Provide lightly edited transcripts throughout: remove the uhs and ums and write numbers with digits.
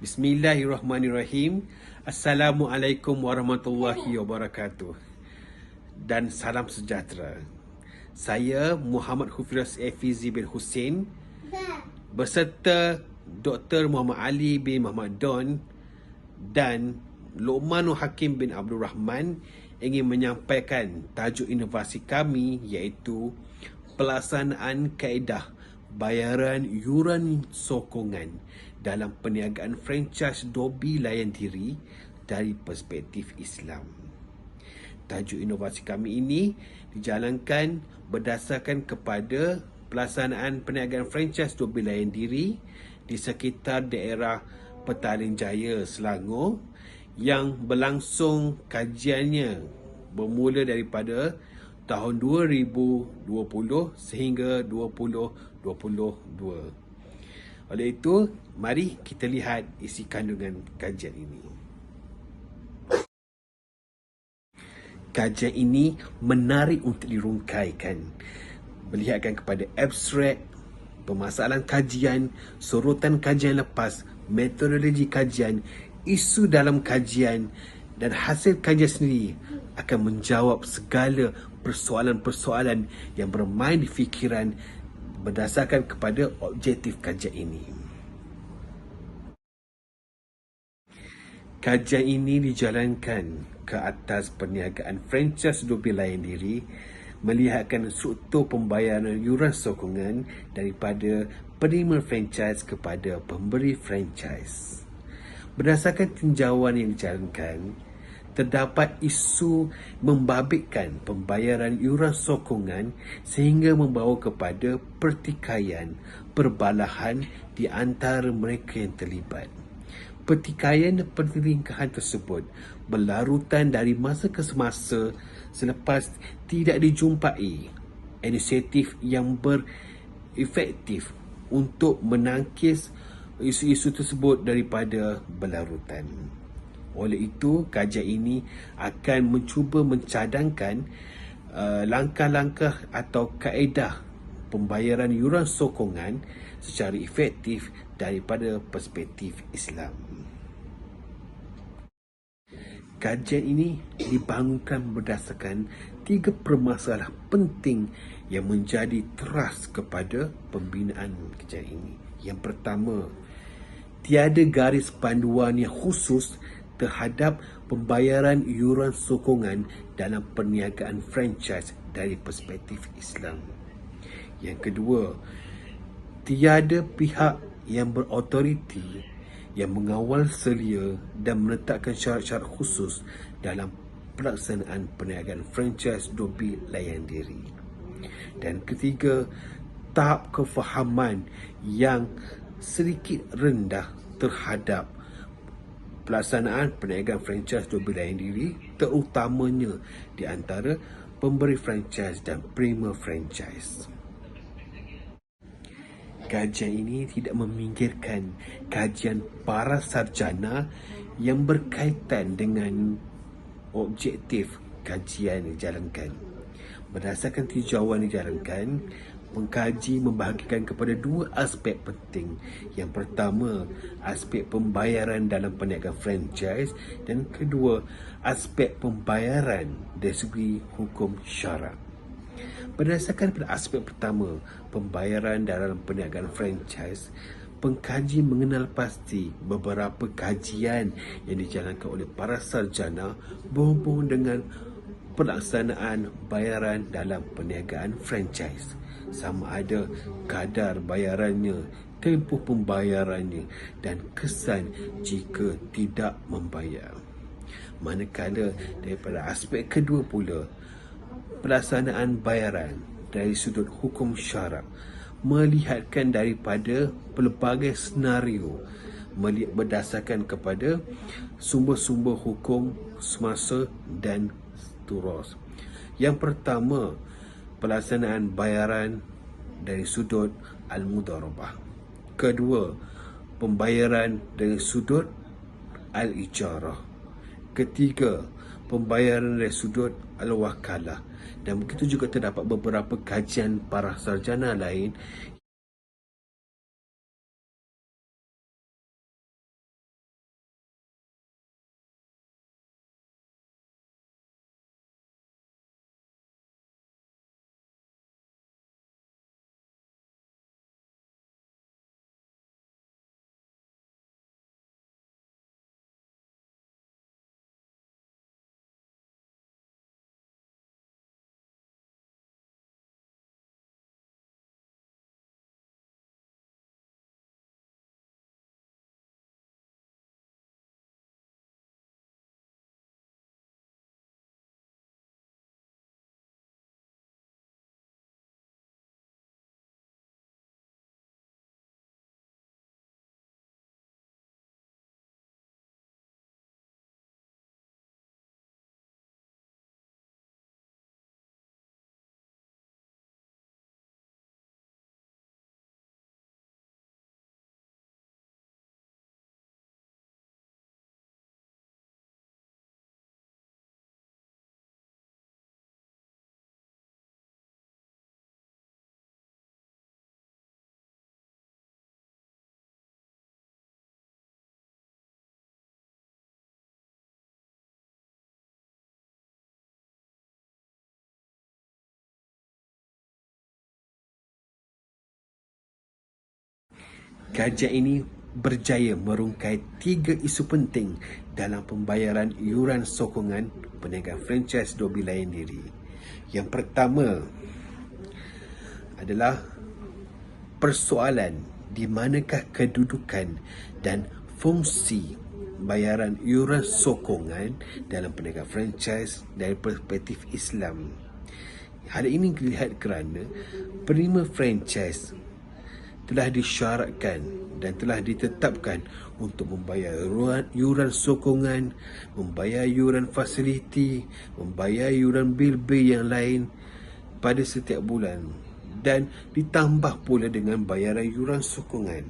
Bismillahirrahmanirrahim. Assalamualaikum warahmatullahi wabarakatuh. Dan salam sejahtera. Saya Muhammad Hufiraz Efizi bin Hussein beserta Dr. Muhammad Ali bin Muhammad Don dan Luqmanul Hakim bin Abdul Rahman ingin menyampaikan tajuk inovasi kami iaitu pelaksanaan kaedah bayaran yuran sokongan dalam perniagaan franchise Dobi Layan Diri dari perspektif Islam. Tajuk inovasi kami ini dijalankan berdasarkan kepada pelaksanaan perniagaan franchise Dobi Layan Diri di sekitar daerah Petaling Jaya, Selangor yang berlangsung kajiannya bermula daripada tahun 2020 sehingga 2022. Oleh itu, mari kita lihat isi kandungan kajian ini. Kajian ini menarik untuk dirungkaikan, melihatkan kepada abstrak, permasalahan kajian, sorotan kajian lepas, metodologi kajian, isu dalam kajian dan hasil kajian sendiri akan menjawab segala persoalan-persoalan yang bermain di fikiran berdasarkan kepada objektif kajian ini. Kajian ini dijalankan ke atas perniagaan franchise Dobi Layan Diri, melihatkan struktur pembayaran yuran sokongan daripada penerima franchise kepada pemberi franchise. Berdasarkan tinjauan yang dijalankan, terdapat isu membabitkan pembayaran yuran sokongan sehingga membawa kepada pertikaian, perbalahan di antara mereka yang terlibat. Pertikaian dan pertelingkahan tersebut berlarutan dari masa ke semasa selepas tidak dijumpai inisiatif yang berefektif untuk menangkis isu-isu tersebut daripada berlarutan. Oleh itu, kajian ini akan mencuba mencadangkan langkah-langkah atau kaedah pembayaran yuran sokongan secara efektif daripada perspektif Islam. Kajian ini dibangunkan berdasarkan 3 permasalahan penting yang menjadi teras kepada pembinaan kajian ini. Yang pertama, tiada garis panduan yang khusus terhadap pembayaran yuran sokongan dalam perniagaan franchise dari perspektif Islam. Yang kedua, tiada pihak yang berautoriti yang mengawal selia dan meletakkan syarat-syarat khusus dalam pelaksanaan perniagaan franchise Dobi Layan Diri. Dan ketiga, tahap kefahaman yang sedikit rendah terhadap pelaksanaan perniagaan franchise Dobi Layan Diri, terutamanya di antara pemberi franchise dan penerima franchise. Kajian ini tidak meminggirkan kajian para sarjana yang berkaitan dengan objektif kajian yang dijalankan. Berdasarkan tinjauan yang dijalankan, pengkaji membahagikan kepada 2 aspek penting. Yang pertama, aspek pembayaran dalam perniagaan franchise, dan kedua, aspek pembayaran dari segi hukum syarak. Berdasarkan pada aspek pertama, pembayaran dalam perniagaan franchise, pengkaji mengenal pasti beberapa kajian yang dijalankan oleh para sarjana berhubung dengan pelaksanaan bayaran dalam perniagaan franchise, sama ada kadar bayarannya, tempoh pembayarannya dan kesan jika tidak membayar. Manakala daripada aspek kedua pula, pelaksanaan bayaran dari sudut hukum syarak melihatkan daripada pelbagai senario berdasarkan kepada sumber-sumber hukum semasa dan seterus. Yang pertama, pelaksanaan bayaran dari sudut al-mudharabah. Kedua, pembayaran dari sudut al-ijarah. Ketiga, pembayaran dari sudut al-wakalah. Dan begitu juga terdapat beberapa kajian para sarjana lain Kajian ini berjaya merungkai 3 isu penting dalam pembayaran yuran sokongan perniagaan franchise Dobi Layan Diri. Yang pertama adalah persoalan di manakah kedudukan dan fungsi bayaran yuran sokongan dalam perniagaan franchise dari perspektif Islam. Hal ini dilihat kerana penerima franchise telah disyaratkan dan telah ditetapkan untuk membayar yuran sokongan, membayar yuran fasiliti, membayar yuran bil-bil yang lain pada setiap bulan dan ditambah pula dengan bayaran yuran sokongan.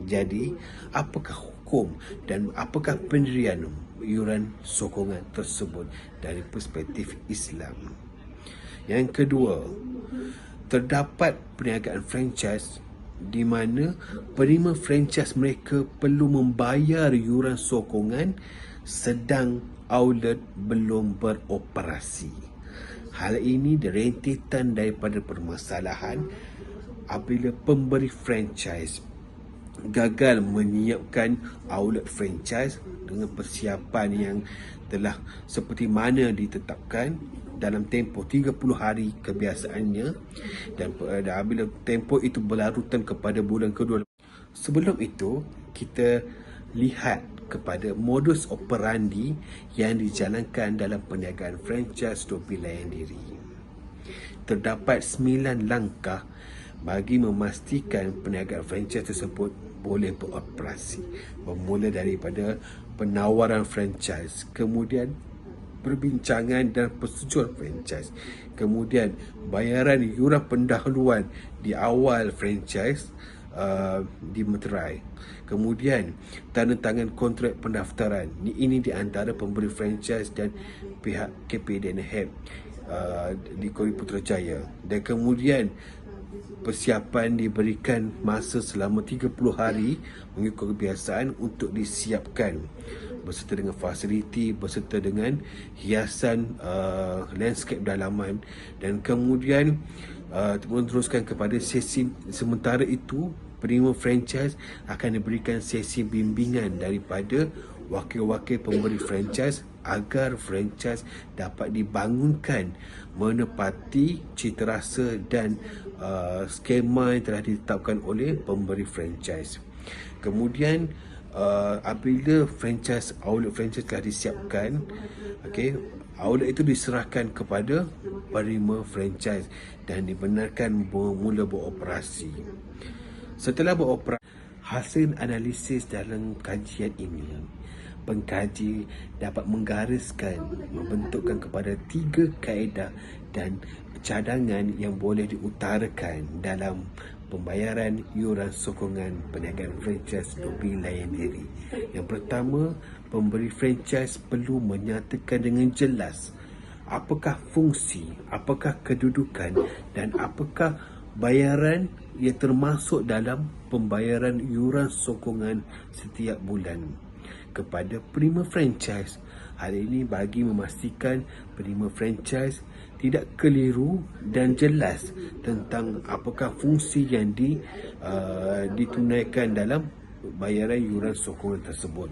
Jadi, apakah hukum dan apakah pendirian yuran sokongan tersebut dari perspektif Islam? Yang kedua, terdapat perniagaan franchise di mana penerima franchise mereka perlu membayar yuran sokongan sedang outlet belum beroperasi. Hal ini rentetan daripada permasalahan apabila pemberi franchise gagal menyiapkan outlet franchise dengan persiapan yang telah seperti mana ditetapkan dalam tempoh 30 hari kebiasaannya, dan apabila tempoh itu berlarutan kepada bulan kedua. Sebelum itu, kita lihat kepada modus operandi yang dijalankan dalam perniagaan franchise Dobi Layan Diri. Terdapat 9 langkah bagi memastikan perniagaan franchise tersebut boleh beroperasi. Bermula daripada penawaran franchise, kemudian perbincangan dan persetujuan franchise, kemudian bayaran yuran pendahuluan di awal franchise dimeterai, kemudian tanda tangan kontrak pendaftaran. Ini di antara pemberi franchise dan pihak KPDNHEP di Kori Putrajaya, dan kemudian persiapan diberikan masa selama 30 hari mengikut kebiasaan untuk disiapkan berserta dengan fasiliti, berserta dengan hiasan landscape dalaman, dan kemudian meneruskan kepada sesi. Sementara itu, penerima franchise akan diberikan sesi bimbingan daripada wakil-wakil pemberi franchise agar franchise dapat dibangunkan menepati citarasa dan skema yang telah ditetapkan oleh pemberi franchise. Kemudian apabila outlet franchise telah disiapkan, outlet itu diserahkan kepada penerima franchise dan dibenarkan mula beroperasi. Setelah beroperasi, hasil analisis dalam kajian ini, pengkaji dapat membentukkan kepada 3 kaedah dan cadangan yang boleh diutarakan dalam pembayaran yuran sokongan perniagaan franchise Dobi Layan Diri. Yang pertama, pemberi franchise perlu menyatakan dengan jelas apakah fungsi, apakah kedudukan dan apakah bayaran yang termasuk dalam pembayaran yuran sokongan setiap bulan kepada penerima franchise. Hal ini bagi memastikan penerima franchise tidak keliru dan jelas tentang apakah fungsi yang ditunaikan dalam bayaran yuran sokongan tersebut.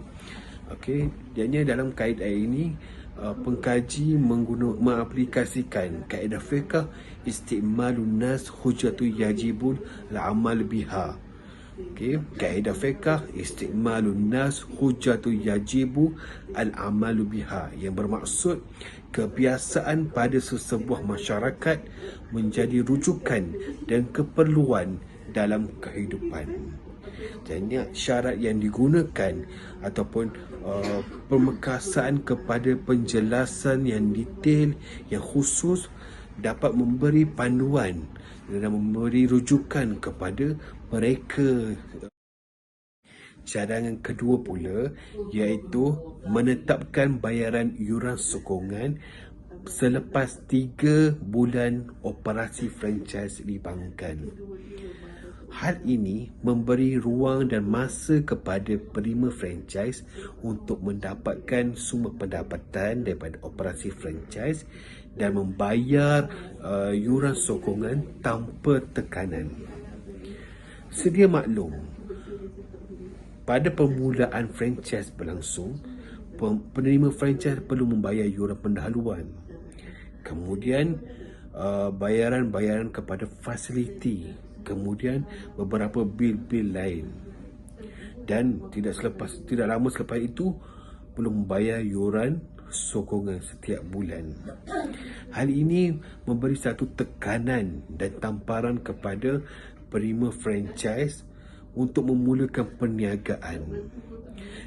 Jadi dalam kaedah ini, pengkaji mengaplikasikan kaedah fiqh istimalun nas hujjatu yajibul al-amal biha. Kaedah fiqh istimalun nas hujjatu yajibu al-amalu biha, yang bermaksud kebiasaan pada sesebuah masyarakat menjadi rujukan dan keperluan dalam kehidupan. Jadi syarat yang digunakan ataupun pemekasan kepada penjelasan yang detail, yang khusus, dapat memberi panduan dan memberi rujukan kepada mereka. Cadangan kedua pula iaitu menetapkan bayaran yuran sokongan selepas 3 bulan operasi franchise dibangunkan. Hal ini memberi ruang dan masa kepada penerima franchise untuk mendapatkan sumber pendapatan daripada operasi franchise dan membayar yuran sokongan tanpa tekanan. Sedia maklum, pada permulaan franchise berlangsung, penerima franchise perlu membayar yuran pendahuluan. Kemudian bayaran-bayaran kepada fasiliti, kemudian beberapa bil-bil lain. Dan tidak lama selepas itu perlu membayar yuran sokongan setiap bulan. Hal ini memberi satu tekanan dan tamparan kepada penerima franchise untuk memulakan perniagaan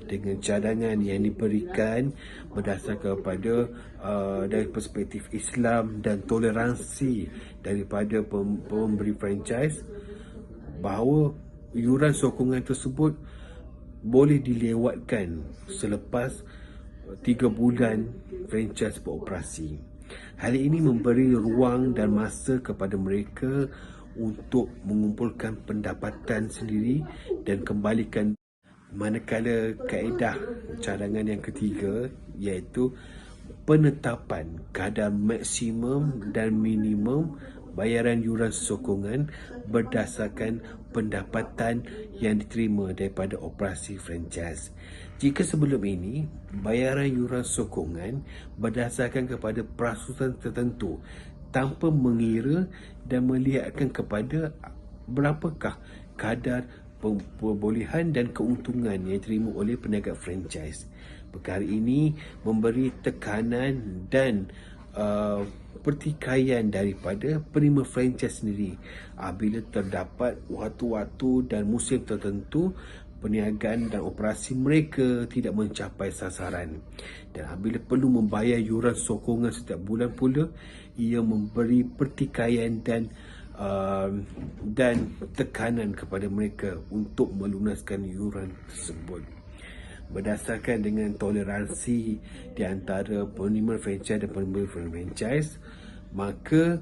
dengan cadangan yang diberikan berdasarkan kepada dari perspektif Islam dan toleransi daripada pemberi franchise, bahawa yuran sokongan tersebut boleh dilewatkan selepas 3 bulan franchise beroperasi. Hal ini memberi ruang dan masa kepada mereka untuk mengumpulkan pendapatan sendiri dan kembalikan. Manakala kaedah cadangan yang ketiga, iaitu penetapan kadar maksimum dan minimum bayaran yuran sokongan berdasarkan pendapatan yang diterima daripada operasi franchise. Jika sebelum ini bayaran yuran sokongan berdasarkan kepada perasutan tertentu tanpa mengira dan melihatkan kepada berapakah kadar pembolehan dan keuntungan yang diterima oleh peniaga franchise. Perkara ini memberi tekanan dan pertikaian daripada penerima franchise sendiri apabila terdapat waktu-waktu dan musim tertentu perniagaan dan operasi mereka tidak mencapai sasaran, dan apabila perlu membayar yuran sokongan setiap bulan pula, ia memberi pertikaian dan tekanan kepada mereka untuk melunaskan yuran tersebut. Berdasarkan dengan toleransi di antara penerima franchise dan pemberi franchise, maka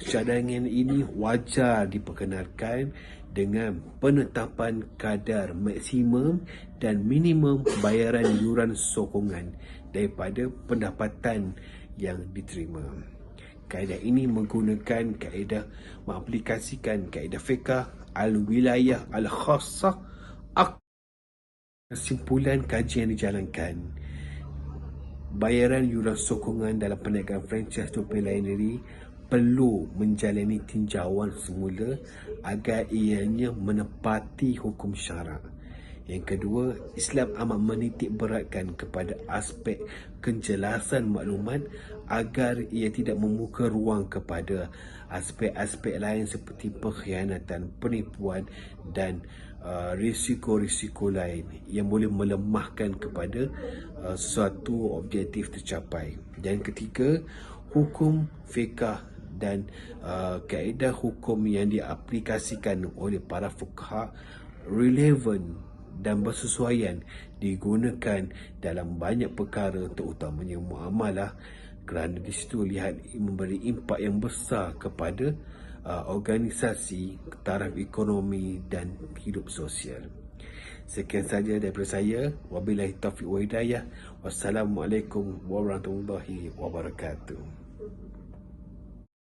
cadangan ini wajar diperkenalkan dengan penetapan kadar maksimum dan minimum bayaran yuran sokongan daripada pendapatan yang diterima. Kaedah ini mengaplikasikan kaedah fiqh al-wilayah al-khassah. Kesimpulan kajian dijalankan, bayaran yuran sokongan dalam perniagaan franchise dan pilihan diri perlu menjalani tinjauan semula agar ianya menepati hukum syarak. Yang kedua, Islam amat menitik beratkan kepada aspek kejelasan maklumat agar ia tidak membuka ruang kepada aspek-aspek lain seperti pengkhianatan, penipuan dan risiko-risiko lain yang boleh melemahkan kepada suatu objektif tercapai. Dan ketiga, hukum fiqh dan kaedah hukum yang diaplikasikan oleh para fuqaha relevan dan bersesuaian digunakan dalam banyak perkara, terutamanya muamalah, kerana di situ lihat memberi impak yang besar kepada organisasi, taraf ekonomi dan hidup sosial. Sekian saja daripada saya. Wabillahi taufiq wa hidayah. Wassalamualaikum warahmatullahi wabarakatuh.